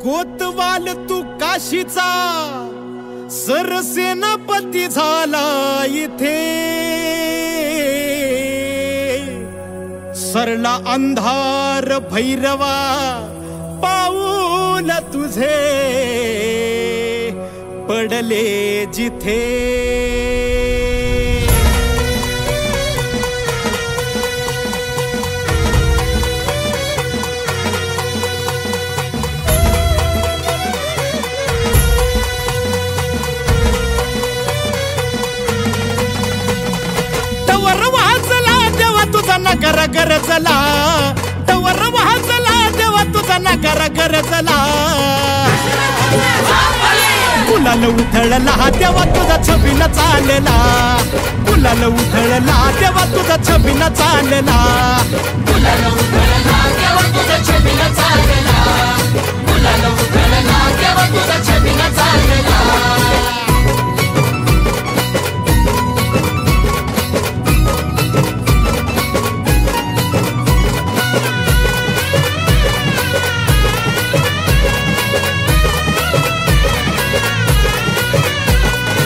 कोतवाल तू काशीचा सरसेनापती झाला इथे, सरला अंधार भैरवा पाऊल तुझे पडले जिथे। तवर वाजला देवा तुझा नगर गरजला, तवर वाजला देवा तुझा नगर गरजला। गुलाल उधळला देवा तुझा छबीन चालला, गुलाल उधळला देवा तुझा छबीन चालला, गुलाल उधळला देवा तुझा छबीन चालला, गुलाल उधळला देवा तुझा छबीन चालला।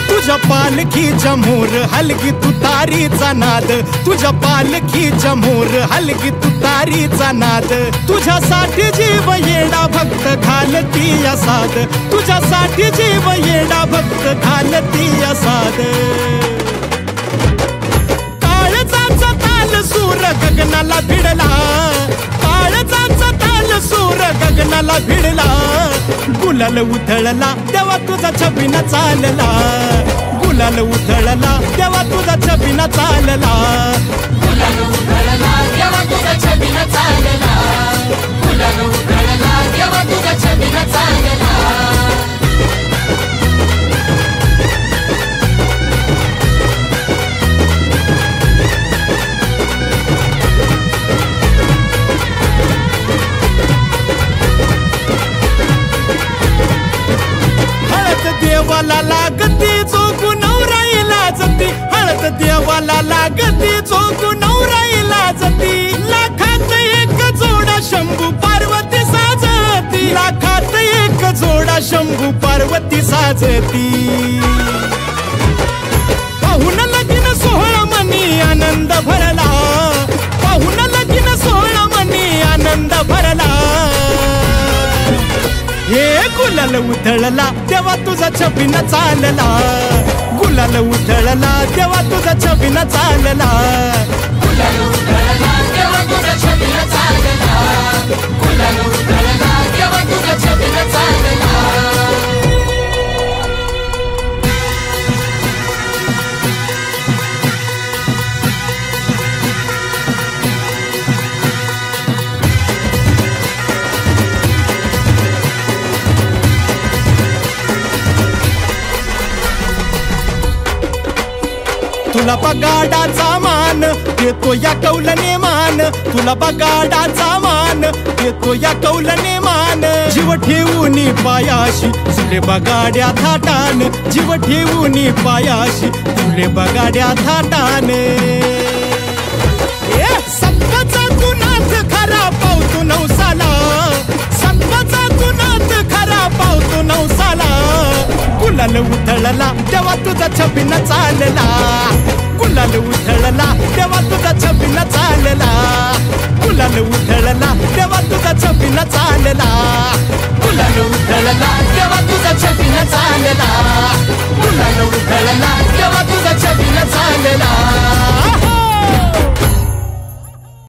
तुझ्या पालखीच्या मोर हलगी तुतारीचा नाद, तुझ्या पालखीच्या मोर हलगी तुतारीचा नाद। तुझ्यासाठी जीव येडा भक्त घालती या साद, तुझ्यासाठी जीव येडा भक्त घालती या साद। काळजाचा ताल सूर गगनाला भिडला, काळजाचा ताल सूर गगनाला भिडला। गुलाल उधळला देवा तुझा छबीन चालला, गुलाल उधळला देवा तुझा छबीन चालला, गुलाल उधळला देवा तुझा छबीन चालला, गुलाल उधळला देवा तुझा छबीन चालला। देवाला लागती चोकू नवराईला जती, हळद देवाला लागती चोकू नवराईला जती। लाखात एक जोडा शंभू पार्वती साजती, लाखात एक जोडा शंभू पार्वती साजती। पाहून लगीन सोहळा मनी आनंद भरला, पाहून लगीन सोहळा मनी आनंद भरला। हे गुलाल उधळला देवा तुझा छबीन चालला, गुलाल उधळला देवा तुझा छबीन चालला, गुलाल उधळला देवा तुझा छबीन चालला, गुलाल उधळला देवा तुझा छबीन चालला। तुला बगाडाचा मान देतो या कौलने मान, तुला बगाडाचा मान देतो या कौलने मान। जीव ठेवूनी पायाशी तुले बगाड्या थाटान, जीव ठेवूनी पायाशी तुले बगाड्या थाटान। सत्वाचा गुणाच खरा पावतो नवसाला, सत्वाचा गुणाच खरा पावतो नवसाला। गुलाल उधळला देवा तुझा छबीन चालला, गुलाल उधळला देवा तुझा छबीन चालला, गुलाल उधळला देवा तुझा छबीन चालला, गुलाल उधळला देवा तुझा छबीन चालला।